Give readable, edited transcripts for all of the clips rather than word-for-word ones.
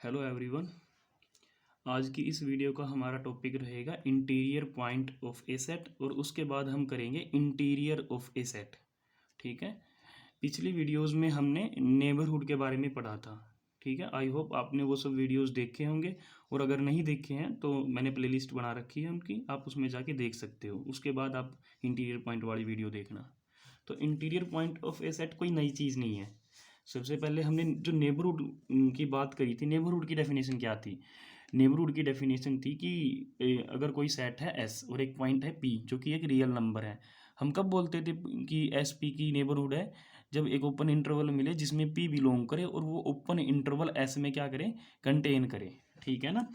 Hello everyone. आज की इस वीडियो का हमारा टॉपिक रहेगा interior point of A set और उसके बाद हम करेंगे इंटीरियर ऑफ ए सेट। ठीक है। पिछली वीडियोस में हमने नेबरहुड के बारे में पढ़ा था। ठीक है, आई होप आपने वो सब वीडियोस देखे होंगे और अगर नहीं देखे हैं तो मैंने प्लेलिस्ट बना रखी है उनकी, आप उसमें जाके देख सकते हो। उसके बाद आप इंटीरियर पॉइंट वाली वीडियो देखना। तो interior point of A set कोई नई चीज़ नहीं है। सबसे पहले हमने जो नेबरहुड की बात करी थी, नेबरहुड की डेफिनेशन क्या थी? नेबरहुड की डेफिनेशन थी कि अगर कोई सेट है एस और एक पॉइंट है पी जो कि एक रियल नंबर है, हम कब बोलते थे कि एस पी की नेबरहुड है? जब एक ओपन इंटरवल मिले जिसमें पी बिलोंग करे और वो ओपन इंटरवल एस में क्या करे, कंटेन करे। ठीक है ना?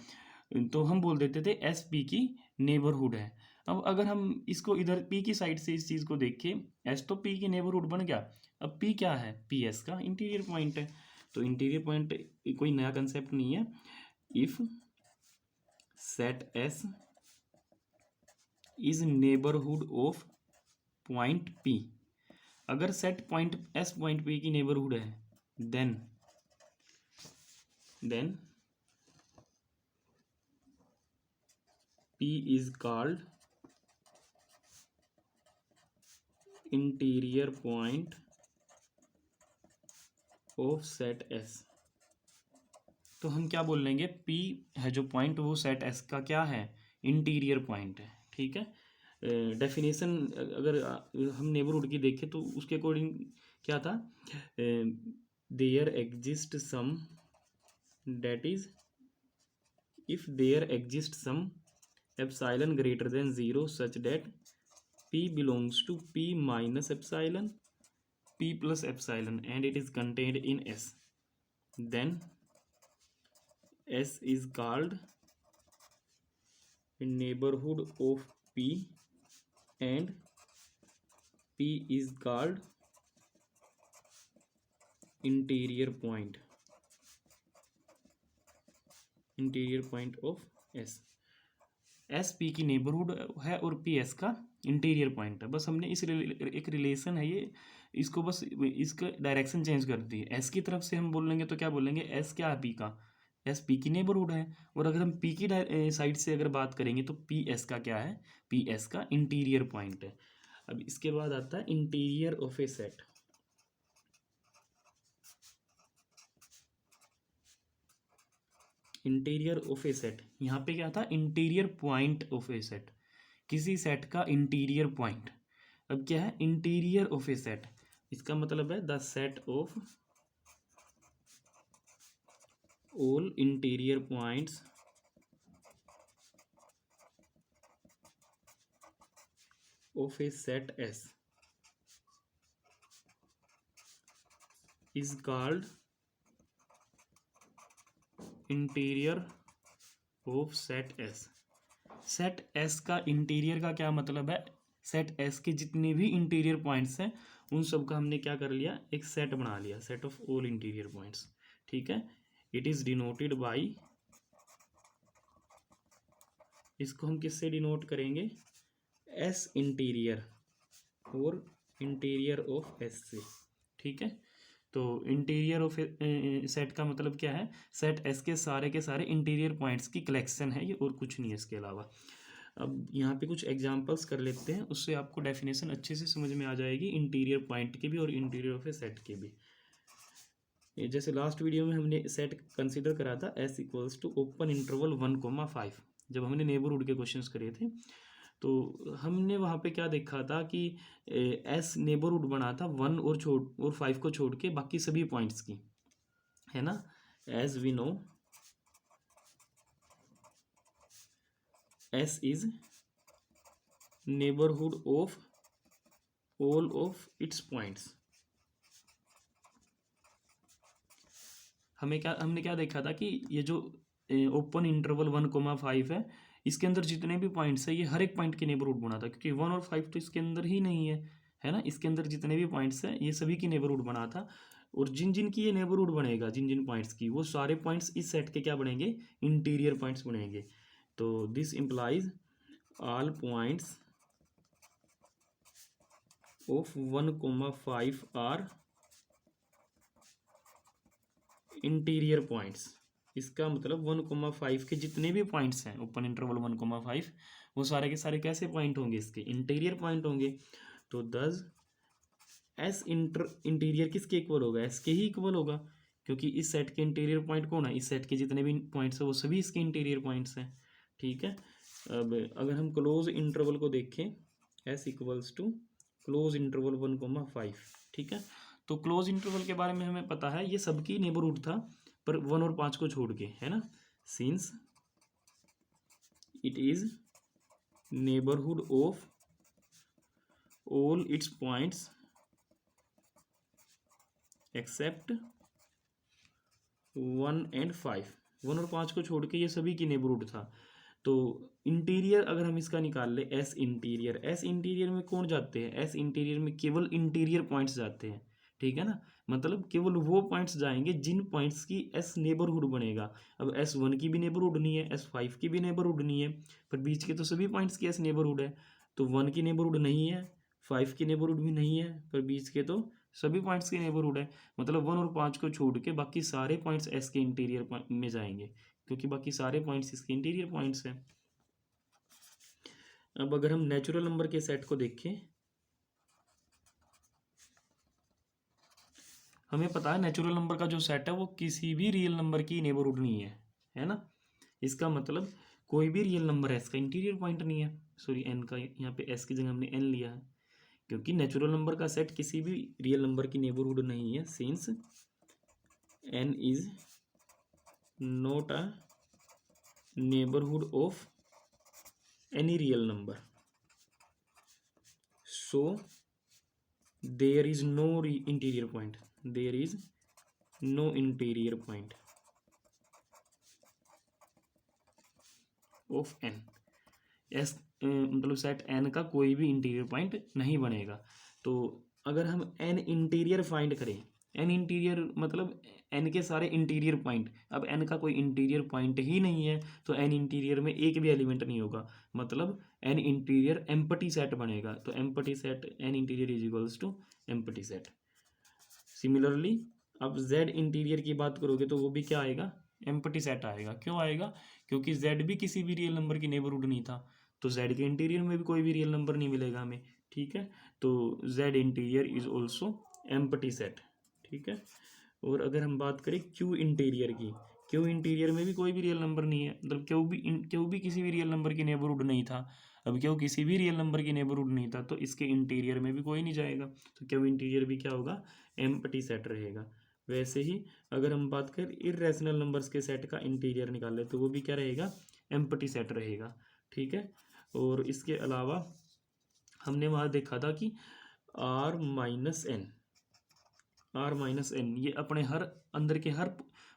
तो हम बोल देते थे एस पी की नेबरहुड है। अब अगर हम इसको इधर पी की साइड से इस चीज़ को देखें, एस तो पी की नेबरहुड बन गया। अब पी क्या है? पी एस का इंटीरियर पॉइंट है। तो इंटीरियर पॉइंट कोई नया कंसेप्ट नहीं है। If set S is neighbourhood of point P, अगर set point S point P की नेबरहुड है, then P is called interior point of set S. तो हम क्या बोल लेंगे? पी है जो पॉइंट, वो सेट एस का क्या है? इंटीरियर पॉइंट है। ठीक है। डेफिनेशन अगर हम नेबरहुड की देखें तो उसके अकॉर्डिंग क्या था? There exist some, that is if there exist some epsilon greater than zero such that p belongs to p minus epsilon, p plus epsilon, and it is contained in S, then S is called neighborhood of p and p is called interior point of S। S P की neighbourhood है और P S का interior point है। बस हमने इस एक relation है ये, इसको बस इसका डायरेक्शन चेंज कर दी है। एस की तरफ से हम बोलेंगे तो क्या बोलेंगे? एस क्या है? पी का। एस पी की नेबरहुड है। और अगर हम पी की साइड से अगर बात करेंगे तो पी एस का क्या है? पी एस का इंटीरियर पॉइंट है। अब इसके बाद आता है interior of A set. Interior of A set, यहाँ पे क्या था? Interior point of A set, किसी सेट का इंटीरियर पॉइंट। अब क्या है? इंटीरियर ऑफ ए सेट, इसका मतलब है the set of all interior points of A set S is called interior of set S. Set S का इंटीरियर का क्या मतलब है? सेट एस के जितने भी इंटीरियर पॉइंट्स हैं उन सब का हमने क्या कर लिया? एक सेट बना लिया, set of all interior points. ठीक है। इट इज डिनोटेड बाई, इसको हम किससे डिनोट करेंगे? एस इंटीरियर और इंटीरियर ऑफ एस से। ठीक है। तो इंटीरियर ऑफ सेट का मतलब क्या है? सेट एस के सारे इंटीरियर पॉइंट्स की कलेक्शन है ये, और कुछ नहीं है इसके अलावा। अब यहाँ पे कुछ एग्जांपल्स कर लेते हैं, उससे आपको डेफिनेशन अच्छे से समझ में आ जाएगी इंटीरियर पॉइंट के भी और इंटीरियर ऑफ ए सेट के भी। जैसे लास्ट वीडियो में हमने सेट कंसिडर करा था S equals to open interval 1,5, जब हमने नेबरहुड के क्वेश्चंस करे थे। तो हमने वहाँ पे क्या देखा था कि एस नेबरहुड बना था 1 और 5 को छोड़ के बाकी सभी पॉइंट्स की, है ना? As we know S is neighbourhood of all of its points. हमने क्या देखा था कि ये जो ओपन इंटरवल 1,5 है, इसके अंदर जितने भी पॉइंट्स है ये हर एक पॉइंट के नेबरहुड बना था, क्योंकि 1 और 5 तो इसके अंदर ही नहीं है ना? इसके अंदर जितने भी पॉइंट्स हैं ये सभी की नेबरहुड बना था। और जिन जिन की ये नेबरहुड बनेगा, जिन जिन पॉइंट्स की, वो सारे पॉइंट्स इस सेट के क्या बनेंगे? इंटीरियर पॉइंट्स बनेंगे। तो this implies all points of 1,5 are interior points. इसका मतलब 1,5 के जितने भी पॉइंट्स हैं ओपन इंटरवल 1,5 वो सारे के सारे कैसे पॉइंट होंगे, इसके इंटीरियर पॉइंट होंगे। तो दस एस इंटीरियर किसके इक्वल होगा, एस के ही इक्वल होगा, क्योंकि इस सेट के इंटीरियर पॉइंट कौन है, इस सेट के जितने भी पॉइंट्स हैं वो सभी इसके इंटीरियर पॉइंट्स हैं। ठीक है, अब अगर हम क्लोज इंटरवल को देखें, S equals to close interval 1,5। ठीक है, तो क्लोज इंटरवल के बारे में हमें पता है, ये सबकी नेबरहुड था पर 1 और 5 को छोड़ के, है ना। Since it is neighbourhood of all it's points accept 1 and 5, 1 और 5 को छोड़ के ये सभी की नेबरहुड था। तो इंटीरियर अगर हम इसका निकाल ले, एस इंटीरियर, एस इंटीरियर में कौन जाते हैं, एस इंटीरियर में केवल इंटीरियर पॉइंट्स जाते हैं। ठीक है ना, मतलब केवल वो पॉइंट्स जाएंगे जिन पॉइंट्स की एस नेबरहुड बनेगा। अब S1 की भी नेबरहुड नहीं है, S5 की भी नेबरहुड नहीं है, पर बीच के तो सभी पॉइंट्स की एस नेबरहुड है। तो 1 की नेबरहुड नहीं है, 5 की नेबरहुड भी नहीं है, पर बीच के तो सभी पॉइंट्स की नेबरहुड है। मतलब 1 और 5 को छोड़ के बाकी सारे पॉइंट्स एस के इंटीरियर में जाएंगे, क्योंकि बाकी सारे पॉइंट्स इसके इंटीरियर पॉइंट्स हैं। अब अगर हम नेचुरल नंबर के सेट को देखें, हमें पता है नेचुरल नंबर का जो सेट है वो किसी भी रियल नंबर की नेबरहुड नहीं है ना। इसका मतलब कोई भी रियल नंबर एस का इंटीरियर पॉइंट नहीं है, सॉरी एन का, यहाँ पे एस की जगह हमने एन लिया है, क्योंकि नेचुरल नंबर का सेट किसी भी रियल नंबर की नेबरहुड नहीं है। Since N is not a neighbourhood of any real number, so there is no interior point, there is no interior point of n, S मतलब सेट n का कोई भी इंटीरियर पॉइंट नहीं बनेगा। तो अगर हम n इंटीरियर फाइंड करें, n इंटीरियर मतलब n के सारे इंटीरियर पॉइंट, अब n का कोई इंटीरियर पॉइंट ही नहीं है तो n इंटीरियर में एक भी एलिमेंट नहीं होगा, मतलब n इंटीरियर एम्प्टी सेट बनेगा। तो empty set n interior is equals to empty set. Similarly अब z इंटीरियर की बात करोगे तो वो भी क्या आएगा, एम्प्टी सेट आएगा। क्यों आएगा, क्योंकि z भी किसी भी रियल नंबर की नेबरहुड नहीं था, तो z के इंटीरियर में भी कोई भी रियल नंबर नहीं मिलेगा हमें। ठीक है, तो z interior is also empty set. ठीक है, और अगर हम बात करें क्यू इंटीरियर की, क्यू इंटीरियर में भी कोई भी रियल नंबर नहीं है, मतलब क्यू भी किसी भी रियल नंबर की नेबरहुड नहीं था। अब क्यू किसी भी रियल नंबर की नेबरहुड नहीं था तो इसके इंटीरियर में भी कोई नहीं जाएगा, तो क्यू इंटीरियर भी क्या होगा, एम्प्टी सेट रहेगा। वैसे ही अगर हम बात करें इर्रेशनल नंबर्स के सेट का इंटीरियर निकाल ले तो वो भी क्या रहेगा, एम्प्टी सेट रहेगा। ठीक है, और इसके अलावा हमने वहाँ देखा था कि आर माइनस एन ये अपने हर अंदर के हर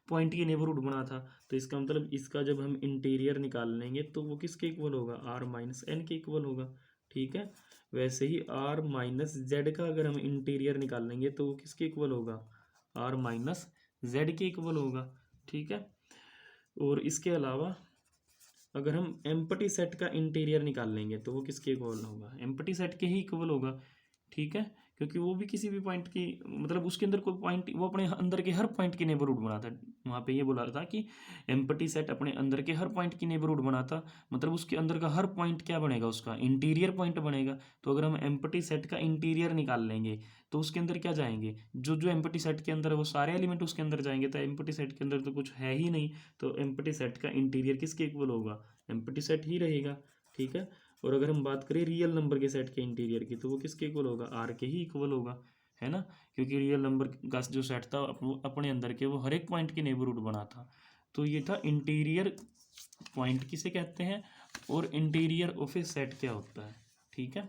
पॉइंट की नेबरहुड बना था, तो इसका मतलब इसका जब हम इंटीरियर निकाल लेंगे तो वो किसके इक्वल होगा, आर माइनस एन के इक्वल होगा। ठीक है, वैसे ही आर माइनस जेड का अगर हम इंटीरियर निकाल लेंगे तो वो किसके इक्वल होगा, आर माइनस जेड के इक्वल होगा। ठीक है, और इसके अलावा अगर हम एम्प्टी सेट का इंटीरियर निकाल लेंगे तो वो किसके इक्वल होगा, एम्प्टी सेट के ही इक्वल होगा। ठीक है, क्योंकि वो भी किसी भी पॉइंट की, मतलब उसके अंदर कोई पॉइंट, वो अपने अंदर के हर पॉइंट की नेबरहुड बनाता है। वहाँ पे ये बोला था कि एम्प्टी सेट अपने अंदर के हर पॉइंट की नेबरहुड बनाता, मतलब उसके अंदर का हर पॉइंट क्या बनेगा, उसका इंटीरियर पॉइंट बनेगा। तो अगर हम एम्प्टी सेट का इंटीरियर निकाल लेंगे तो उसके अंदर क्या जाएंगे, जो जो एम्प्टी सेट के अंदर है वो सारे एलिमेंट उसके अंदर जाएंगे, तो एम्प्टी सेट के अंदर तो कुछ है ही नहीं, तो एम्प्टी सेट का इंटीरियर किसके इक्वल होगा, एम्प्टी सेट ही रहेगा। ठीक है, और अगर हम बात करें रियल नंबर के सेट के इंटीरियर की तो वो किसके इक्वल होगा, आर के ही इक्वल होगा, है ना, क्योंकि रियल नंबर का जो सेट था अपने अंदर के वो हर एक पॉइंट की नेबरहुड बना था। तो ये था इंटीरियर पॉइंट किसे कहते हैं और इंटीरियर ऑफ ए सेट क्या होता है। ठीक है।